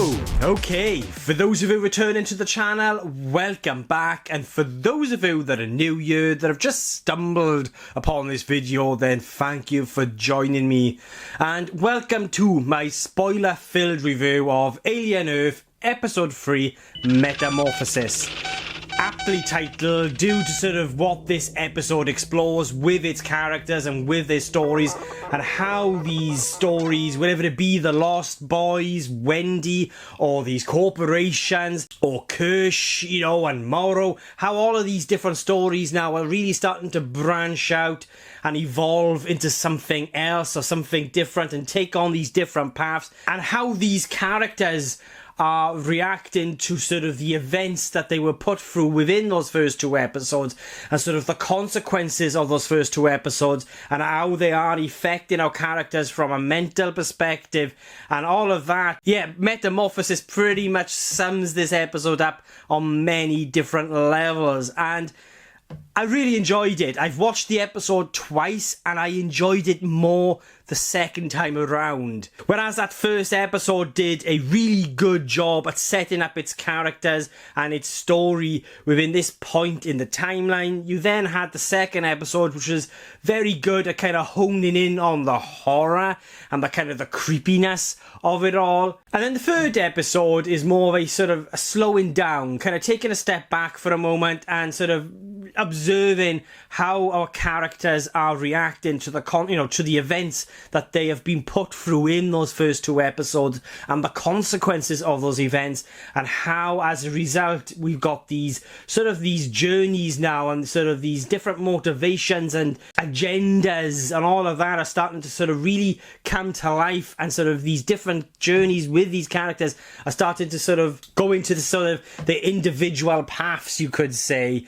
Hello! Okay, for those of you returning to the channel, welcome back, and for those of you that are new here, that have just stumbled upon this video, then thank you for joining me, and welcome to my spoiler-filled review of Alien Earth Episode 3, Metamorphosis. Aptly titled due to sort of what this episode explores with its characters and with their stories, and how these stories, whether it be the Lost Boys, Wendy, or these corporations, or Kirsch, you know, and Morrow, how all of these different stories now are really starting to branch out and evolve into something else or something different and take on these different paths, and how these characters are reacting to sort of the events that they were put through within those first two episodes, and sort of the consequences of those first two episodes, and how they are affecting our characters from a mental perspective and all of that. Yeah, Metamorphosis pretty much sums this episode up on many different levels, and I really enjoyed it. I've watched the episode twice and I enjoyed it more the second time around. Whereas that first episode did a really good job at setting up its characters and its story within this point in the timeline, you then had the second episode, which was very good at kind of honing in on the horror and the kind of the creepiness of it all. And then the third episode is more of a sort of a slowing down, kind of taking a step back for a moment and sort of observing how our characters are reacting to the to the events that they have been put through in those first two episodes, and the consequences of those events, and how as a result we've got these sort of these journeys now, and sort of these different motivations and agendas and all of that are starting to sort of really come to life, and sort of these different journeys with these characters are starting to sort of go into the sort of the individual paths, you could say.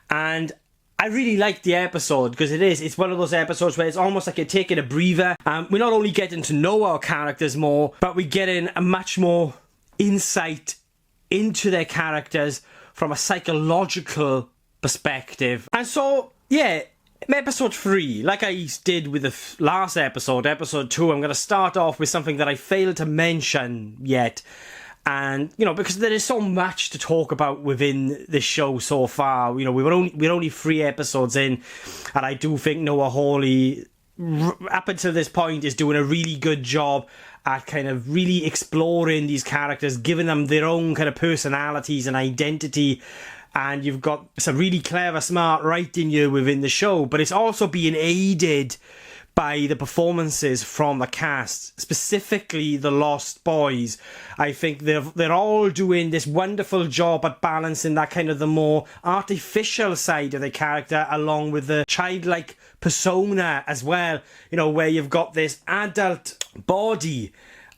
And I really liked the episode because it's one of those episodes where it's almost like you're taking a breather. We're not only getting to know our characters more, but we're getting a much more insight into their characters from a psychological perspective. And so, yeah, episode 3, like I did with the last episode, episode 2, I'm going to start off with something that I failed to mention yet. And, you know, because there is so much to talk about within this show so far. You know, we're only 3 episodes in, and I do think Noah Hawley, up until this point, is doing a really good job at kind of really exploring these characters, giving them their own kind of personalities and identity. And you've got some really clever, smart writing here within the show, but it's also being aided by the performances from the cast, specifically the Lost Boys. I think they're all doing this wonderful job at balancing that kind of the more artificial side of the character along with the childlike persona as well, you know, where you've got this adult body,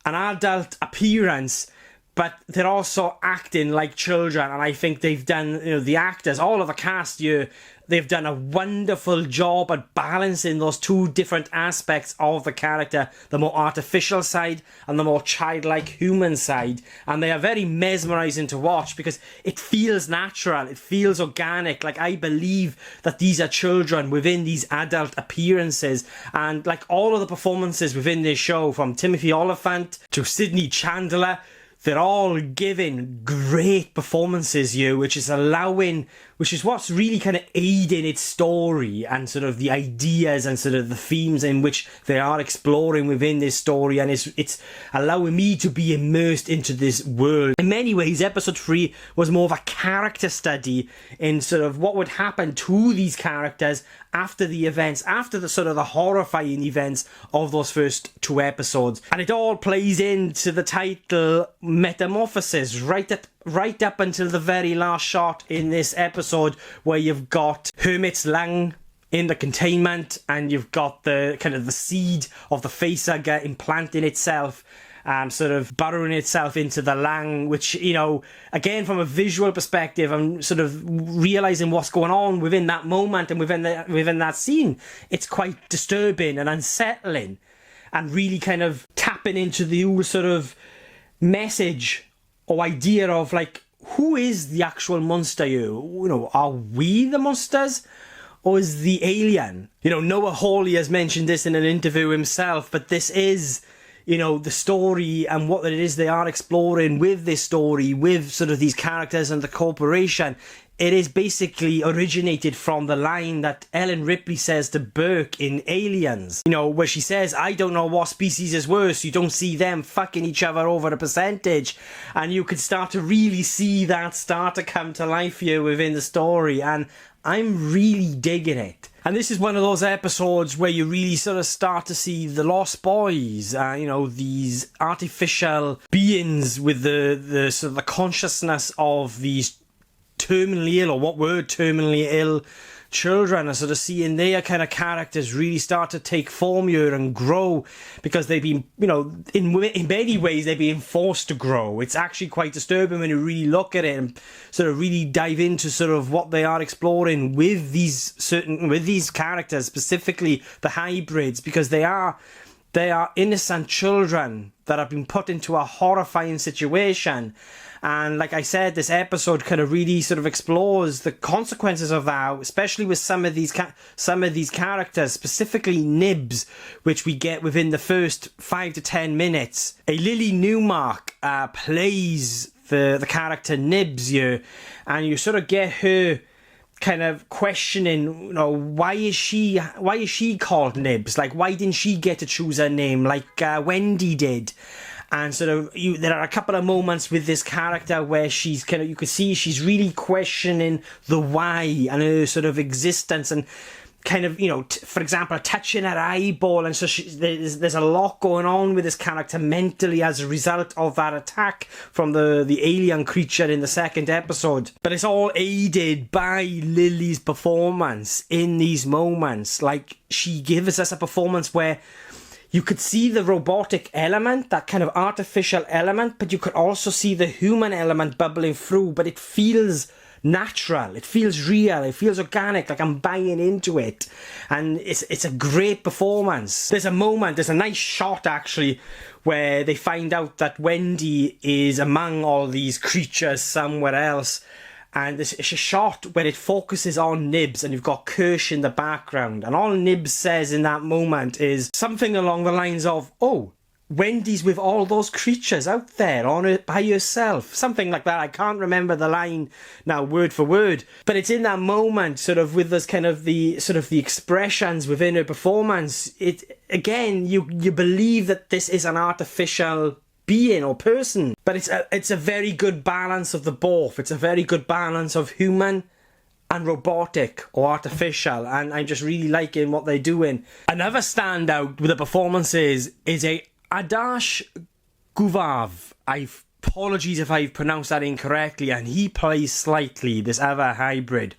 an adult appearance, but they're also acting like children. And I think they've done, you know, the actors, all of the cast here, they've done a wonderful job at balancing those two different aspects of the character, the more artificial side and the more childlike human side. And they are very mesmerizing to watch because it feels natural, it feels organic. Like, I believe that these are children within these adult appearances. And like all of the performances within this show, from Timothy Oliphant to Sydney Chandler, they're all giving great performances here, which is what's really kind of aiding its story and sort of the ideas and sort of the themes in which they are exploring within this story. And it's allowing me to be immersed into this world. In many ways, episode 3 was more of a character study in sort of what would happen to these characters after the events, after the sort of the horrifying events of those first 2 episodes. And it all plays into the title Metamorphosis, right up until the very last shot in this episode, where you've got Hermit's lung in the containment, and you've got the kind of the seed of the facehugger implanting itself, sort of burrowing itself into the lung, which, you know, again, from a visual perspective, I'm sort of realizing what's going on within that moment and within that scene. It's quite disturbing and unsettling, and really kind of tapping into the whole sort of message or idea of, like, who is the actual monster here? You know, are we the monsters? Or is the alien? You know, Noah Hawley has mentioned this in an interview himself, but this is, you know, the story and what it is they are exploring with this story, with sort of these characters and the corporation, it is basically originated from the line that Ellen Ripley says to Burke in Aliens, you know, where she says, I don't know what species is worse, you don't see them fucking each other over a percentage. And you could start to really see that start to come to life here within the story, and I'm really digging it. And this is one of those episodes where you really sort of start to see the Lost Boys, you know, these artificial beings with the sort of the consciousness of these terminally ill, or what were terminally ill children, and sort of seeing their kind of characters really start to take form here and grow, because they've been, you know, in many ways they're being forced to grow. It's actually quite disturbing when you really look at it and sort of really dive into sort of what they are exploring with these characters, specifically the hybrids, because they are innocent children that have been put into a horrifying situation. And like I said, this episode kind of really sort of explores the consequences of that, especially with some of these characters, specifically Nibs, which we get within the first 5 to 10 minutes. A Lily Newmark plays the character Nibs here, and you sort of get her kind of questioning, you know, why is she called Nibs? Like, why didn't she get to choose her name like Wendy did? And sort of, there are a couple of moments with this character where she's kind of, you can see she's really questioning the why and her sort of existence, and kind of, you know, for example, touching her eyeball. And so there's a lot going on with this character mentally as a result of that attack from the alien creature in the second episode. But it's all aided by Lily's performance in these moments. Like, she gives us a performance where you could see the robotic element, that kind of artificial element, but you could also see the human element bubbling through, but it feels natural, it feels real, it feels organic, like I'm buying into it. And it's a great performance. There's a nice shot actually, where they find out that Wendy is among all these creatures somewhere else. And it's a shot where it focuses on Nibs, and you've got Kirsch in the background. And all Nibs says in that moment is something along the lines of, oh, Wendy's with all those creatures out there by herself. Something like that. I can't remember the line now word for word. But it's in that moment, sort of with this kind of the expressions within her performance. Again, you believe that this is an artificial being or person, but it's a very good balance of the both. It's a very good balance of human and robotic or artificial, and I'm just really liking what they're doing. Another standout with the performances is a Adash Guvav. Apologies if I've pronounced that incorrectly, and he plays Slightly, this other hybrid.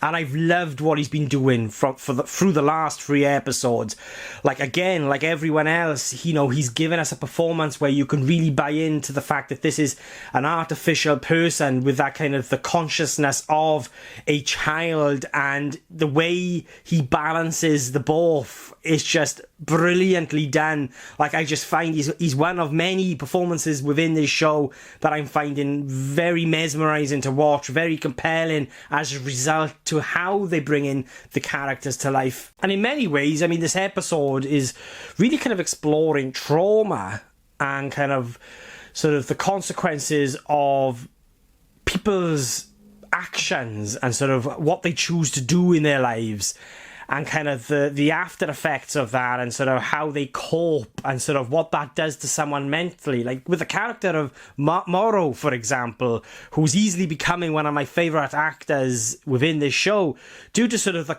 And I've loved what he's been doing through the last 3 episodes. Like, again, like everyone else, you know, he's given us a performance where you can really buy into the fact that this is an artificial person with that kind of the consciousness of a child, and the way he balances the both is just brilliantly done. Like, I just find he's one of many performances within this show that I'm finding very mesmerizing to watch, very compelling as a result to how they bring in the characters to life. And in many ways, I mean, this episode is really kind of exploring trauma and kind of sort of the consequences of people's actions and sort of what they choose to do in their lives, and kind of the after effects of that, and sort of how they cope, and sort of what that does to someone mentally. Like with the character of Morrow, for example, who's easily becoming one of my favourite actors within this show, due to sort of the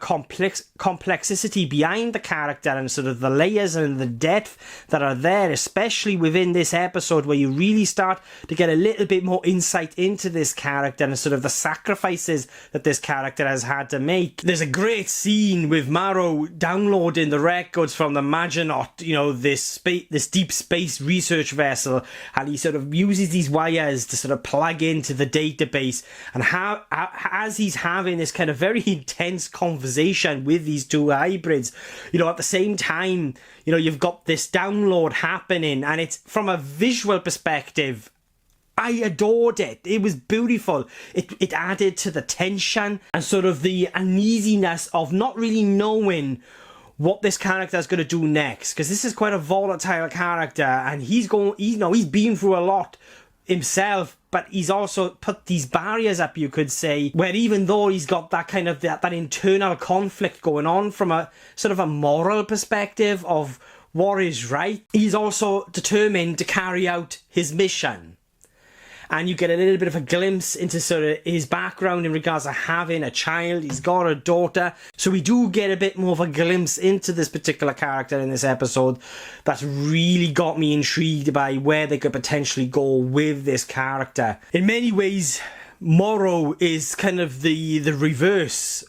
complexity behind the character and sort of the layers and the depth that are there, especially within this episode, where you really start to get a little bit more insight into this character and sort of the sacrifices that this character has had to make. There's a great scene with Morrow downloading the records from the Maginaut, you know, this deep space research vessel, and he sort of uses these wires to sort of plug into the database, and as he's having this kind of very intense conversation with these two hybrids, you know, at the same time, you know, you've got this download happening, and it's from a visual perspective, I adored it. It was beautiful. It added to the tension and sort of the uneasiness of not really knowing what this character is going to do next, because this is quite a volatile character, and he's been through a lot himself, but he's also put these barriers up, you could say, where even though he's got that kind of that internal conflict going on from a sort of a moral perspective of what is right, he's also determined to carry out his mission. And you get a little bit of a glimpse into sort of his background in regards to having a child. He's got a daughter. So we do get a bit more of a glimpse into this particular character in this episode. That's really got me intrigued by where they could potentially go with this character. In many ways, Morrow is kind of the reverse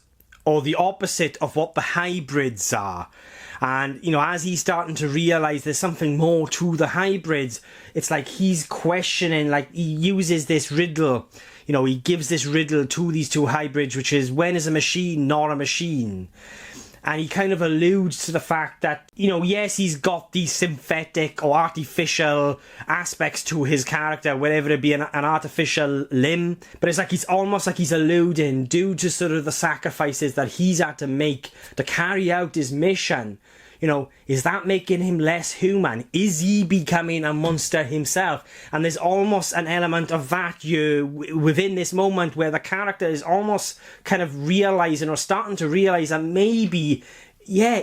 or the opposite of what the hybrids are. And, you know, as he's starting to realise there's something more to the hybrids, it's like he's questioning, like he uses this riddle, you know, he gives this riddle to these two hybrids, which is, when is a machine not a machine? And he kind of alludes to the fact that, you know, yes, he's got these synthetic or artificial aspects to his character, whether it be an artificial limb, but it's like he's almost like he's alluding, due to sort of the sacrifices that he's had to make to carry out his mission. You know, is that making him less human? Is he becoming a monster himself? And there's almost an element of that within this moment where the character is almost kind of realising or starting to realise that maybe, yeah,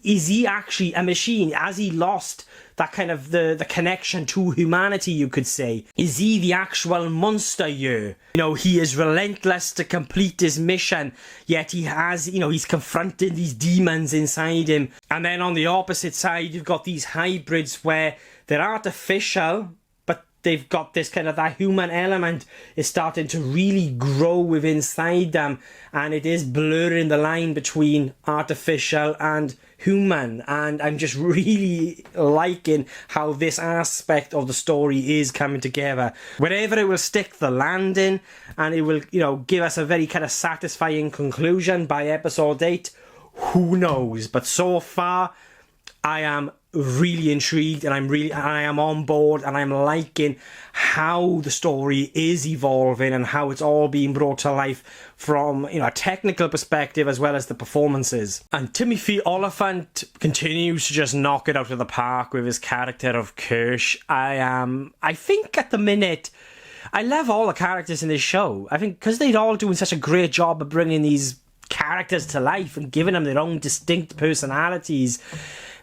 is he actually a machine? Has he lost that kind of the connection to humanity, you could say? Is he the actual monster here? You know, he is relentless to complete his mission, yet he has, you know, he's confronted these demons inside him. And then on the opposite side, you've got these hybrids where they're artificial, but they've got this kind of, that human element is starting to really grow within inside them, and it is blurring the line between artificial and human. And I'm just really liking how this aspect of the story is coming together. Wherever it will stick the landing, and it will, you know, give us a very kind of satisfying conclusion by episode 8, who knows? But so far, I am really intrigued, and I am on board, and I'm liking how the story is evolving and how it's all being brought to life from, you know, a technical perspective as well as the performances. And Timothy Olyphant continues to just knock it out of the park with his character of Kirsch. I think at the minute, I love all the characters in this show. I think because they're all doing such a great job of bringing these characters to life and giving them their own distinct personalities.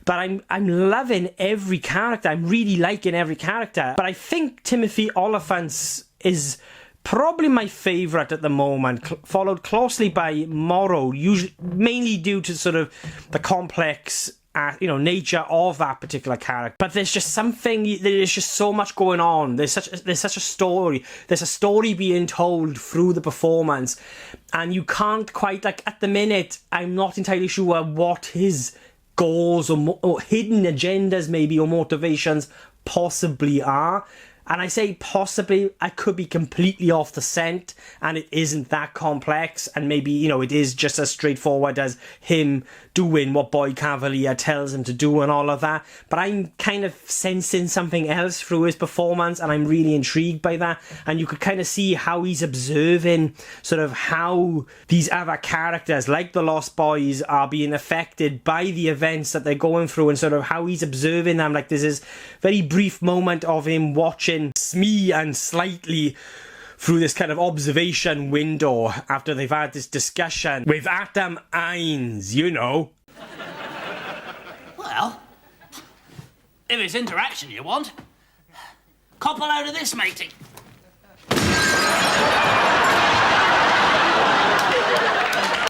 But I'm loving every character. I'm really liking every character. But I think Timothy Olyphant is probably my favourite at the moment, followed closely by Morrow, usually mainly due to sort of the complex nature of that particular character. But there's just something, there's just so much going on. There's such a story. There's a story being told through the performance, and you can't quite, like, at the minute, I'm not entirely sure what his goals or hidden agendas maybe, or motivations possibly are. And I say possibly, I could be completely off the scent and it isn't that complex, and maybe, you know, it is just as straightforward as him doing what Boy Cavalier tells him to do and all of that. But I'm kind of sensing something else through his performance, and I'm really intrigued by that. And you could kind of see how he's observing sort of how these other characters, like the Lost Boys, are being affected by the events that they're going through, and sort of how he's observing them. Like, there's this very brief moment of him watching Smee and Slightly through this kind of observation window after they've had this discussion with Adam Hines, you know. Well, if it's interaction you want, cop a load of this, matey.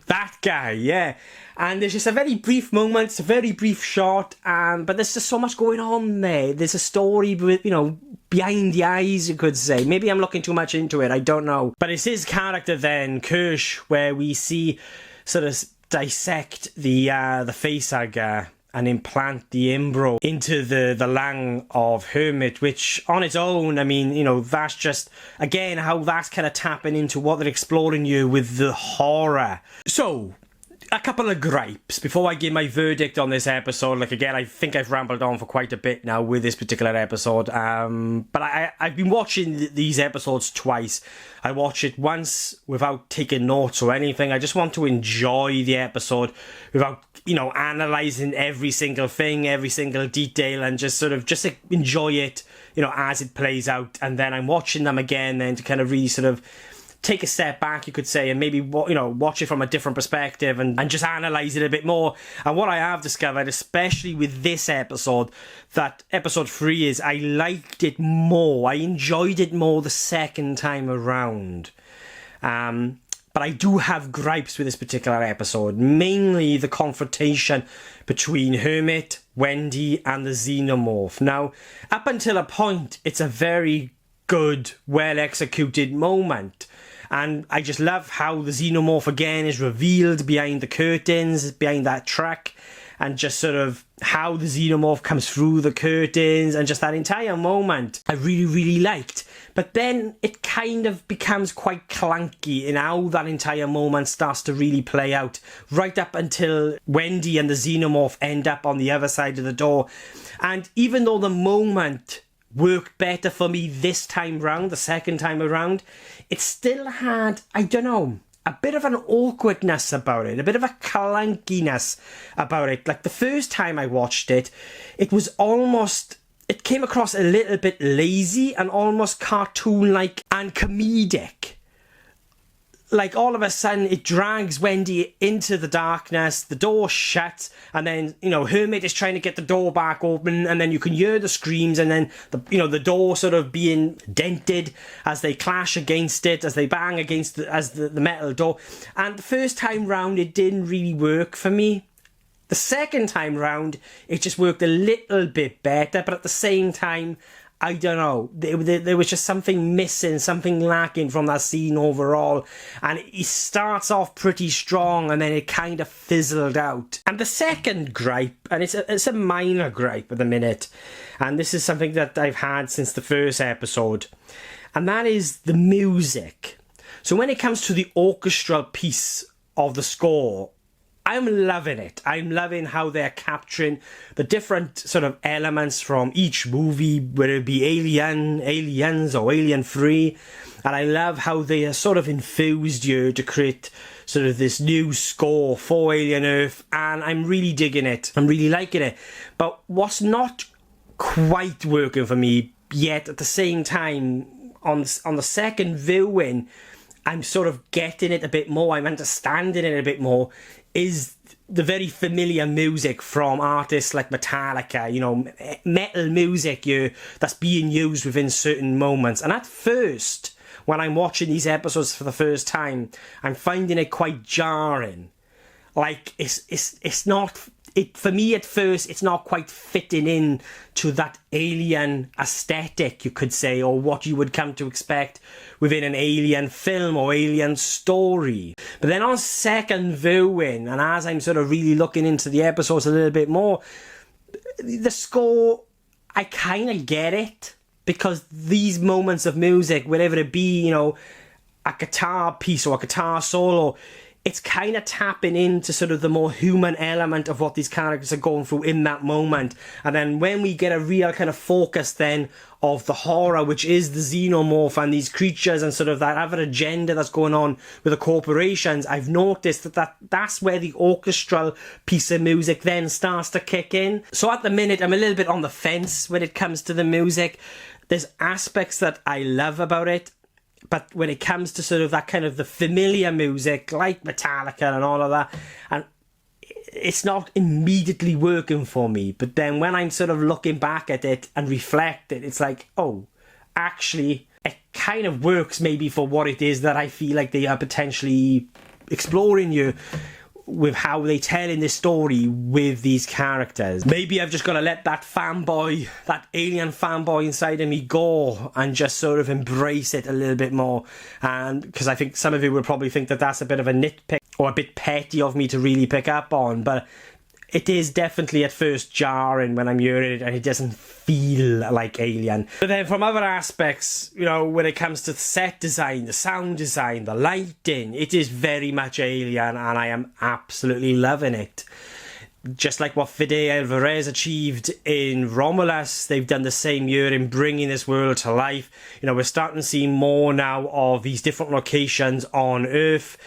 That guy, yeah. And there's just a very brief moment, it's a very brief shot, but there's just so much going on there. There's a story with, you know, behind the eyes, you could say. Maybe I'm looking too much into it, I don't know. But it's his character then, Kirsch, where we see sort of dissect the facehugger and implant the Imbro into the lung of Hermit, which on its own, I mean, you know, that's just, again, how that's kind of tapping into what they're exploring you with the horror. So, a couple of gripes before I give my verdict on this episode. Like, again, I think I've rambled on for quite a bit now with this particular episode. But I've been watching these episodes twice. I watch it once without taking notes or anything. I just want to enjoy the episode without, you know, analysing every single thing, every single detail, and just enjoy it, you know, as it plays out. And then I'm watching them again then to kind of really sort of take a step back, you could say, and maybe, you know, watch it from a different perspective and just analyse it a bit more. And what I have discovered, especially with this episode, that episode 3 is I liked it more. I enjoyed it more the second time around. But I do have gripes with this particular episode, mainly the confrontation between Hermit, Wendy, and the Xenomorph. Now, up until a point, it's a very good, well-executed moment. And I just love how the Xenomorph again is revealed behind the curtains, behind that truck, and just sort of how the Xenomorph comes through the curtains, and just that entire moment I really, really liked. But then it kind of becomes quite clunky in how that entire moment starts to really play out, right up until Wendy and the Xenomorph end up on the other side of the door. And even though the moment worked better for me this time round, the second time around, it still had, I don't know, a bit of an awkwardness about it, a bit of a clunkiness about it. Like the first time I watched it, it was almost, it came across a little bit lazy and almost cartoon-like and comedic. Like all of a sudden it drags Wendy into the darkness, the door shuts, and then, you know, Hermit is trying to get the door back open, and then you can hear the screams, and then the door sort of being dented as they clash against it, as they bang against the metal door. And the first time round it didn't really work for me. The second time round it just worked a little bit better, but at the same time, I don't know, there was just something missing, something lacking from that scene overall. And it starts off pretty strong and then it kind of fizzled out. And the second gripe, and it's a minor gripe at the minute, and this is something that I've had since the first episode, and that is the music. So when it comes to the orchestral piece of the score, I'm loving it. I'm loving how they're capturing the different sort of elements from each movie, whether it be Aliens, or Alien 3. And I love how they are sort of infused you to create sort of this new score for Alien Earth. And I'm really digging it. I'm really liking it. But what's not quite working for me yet, at the same time, on the second viewing, I'm sort of getting it a bit more, I'm understanding it a bit more, is the very familiar music from artists like Metallica, you know, metal music that's being used within certain moments. And at first, when I'm watching these episodes for the first time, I'm finding it quite jarring. Like, it's not... for me at first, it's not quite fitting in to that alien aesthetic, you could say, or what you would come to expect within an alien film or alien story. But then on second viewing, and as I'm sort of really looking into the episodes a little bit more, the score, I kind of get it. Because these moments of music, whatever it be, you know, a guitar piece or a guitar solo, it's kind of tapping into sort of the more human element of what these characters are going through in that moment. And then when we get a real kind of focus then of the horror, which is the Xenomorph and these creatures and sort of that other agenda that's going on with the corporations, I've noticed that's where the orchestral piece of music then starts to kick in. So at the minute, I'm a little bit on the fence when it comes to the music. There's aspects that I love about it. But when it comes to sort of that kind of the familiar music, like Metallica and all of that, and it's not immediately working for me. But then when I'm sort of looking back at it and reflecting, it's like, oh, actually, it kind of works maybe for what it is that I feel like they are potentially exploring you with how they telling this story with these characters. Maybe I've just got to let that fanboy, that alien fanboy inside of me go and just sort of embrace it a little bit more. And because I think some of you will probably think that that's a bit of a nitpick or a bit petty of me to really pick up on, but it is definitely at first jarring when I'm hearing it and it doesn't feel like Alien. But then from other aspects, you know, when it comes to the set design, the sound design, the lighting, it is very much Alien and I am absolutely loving it. Just like what Fede Alvarez achieved in Romulus, they've done the same here in bringing this world to life. You know, we're starting to see more now of these different locations on Earth.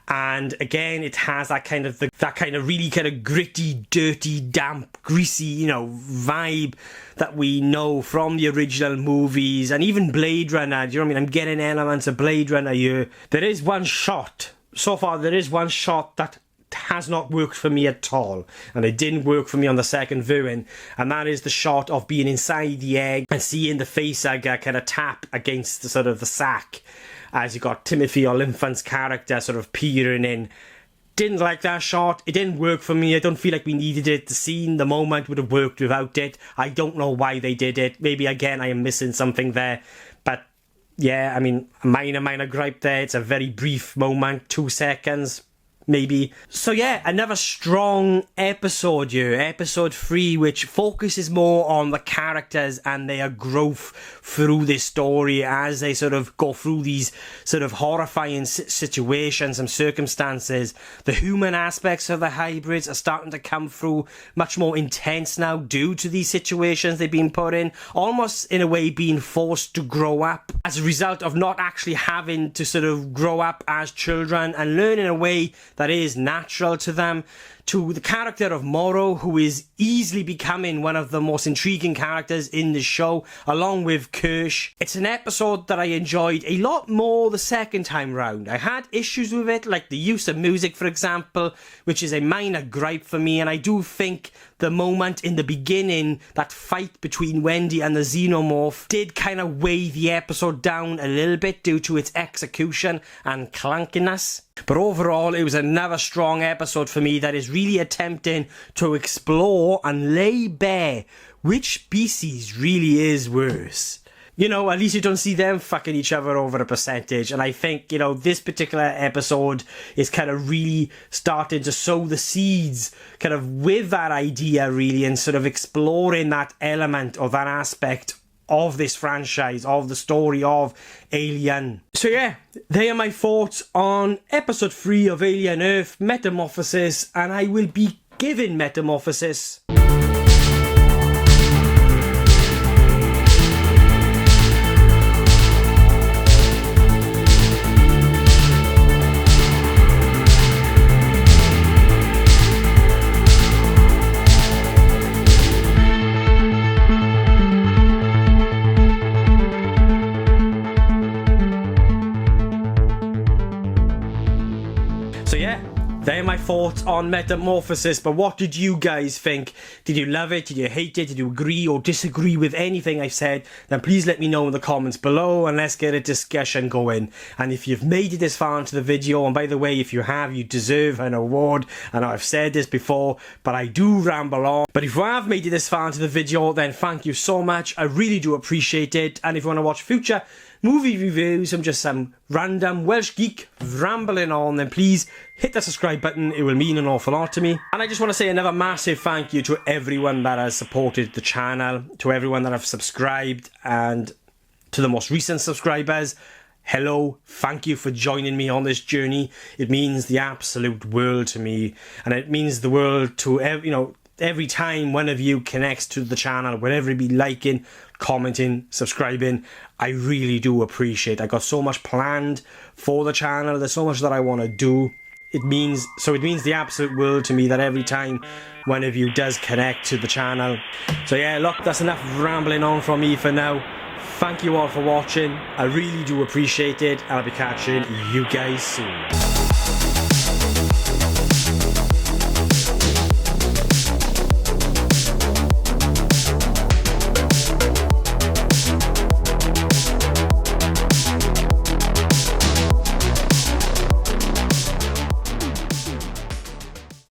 And again, it has that kind of really kind of gritty, dirty, damp, greasy, you know, vibe that we know from the original movies and even Blade Runner. Do you know what I mean? I'm getting elements of Blade Runner here. There is one shot that has not worked for me at all, and it didn't work for me on the second viewing, and that is the shot of being inside the egg and seeing the facehugger kind of tap against the sort of the sack as you got Timothy Olyphant's character sort of peering in. Didn't like that shot. It didn't work for me. I don't feel like we needed it. The scene, the moment would have worked without it. I don't know why they did it. Maybe again I am missing something there, but yeah, I mean, a minor gripe there. It's a very brief moment, 2 seconds maybe. So yeah, another strong episode here, episode 3, which focuses more on the characters and their growth through this story as they sort of go through these sort of horrifying situations and circumstances. The human aspects of the hybrids are starting to come through much more intense now due to these situations they've been put in, almost in a way being forced to grow up as a result of not actually having to sort of grow up as children and learn in a way that is natural to them. To the character of Morrow, who is easily becoming one of the most intriguing characters in the show, along with Kirsch. It's an episode that I enjoyed a lot more the second time round. I had issues with it, like the use of music, for example, which is a minor gripe for me, and I do think the moment in the beginning, that fight between Wendy and the Xenomorph, did kind of weigh the episode down a little bit due to its execution and clunkiness. But overall, it was another strong episode for me that is really attempting to explore and lay bare which species really is worse. You know, at least you don't see them fucking each other over a percentage. And I think, you know, this particular episode is kind of really starting to sow the seeds kind of with that idea, really, and sort of exploring that element or that aspect of this franchise, of the story of Alien. So yeah, they are my thoughts on episode 3 of Alien Earth, Metamorphosis, and I will be giving Metamorphosis They're my thoughts on Metamorphosis, but what did you guys think? Did you love it? Did you hate it? Did you agree or disagree with anything I've said? Then please let me know in the comments below and let's get a discussion going. And if you've made it this far into the video, and by the way, if you have, you deserve an award. I know I've said this before, but I do ramble on. But if you have made it this far into the video, then thank you so much. I really do appreciate it. And if you want to watch future movie reviews, I'm just some random Welsh geek rambling on, then please hit the subscribe button. It will mean an awful lot to me. And I just want to say another massive thank you to everyone that has supported the channel, to everyone that have subscribed, and to the most recent subscribers. Hello, thank you for joining me on this journey. It means the absolute world to me, and it means the world to every time one of you connects to the channel, whatever it be, liking, commenting, subscribing. I really do appreciate. I got so much planned for the channel. There's so much that I want to do. It means the absolute world to me that every time one of you does connect to the channel. So yeah, look, that's enough rambling on from me for now. Thank you all for watching. I really do appreciate it, and I'll be catching you guys soon.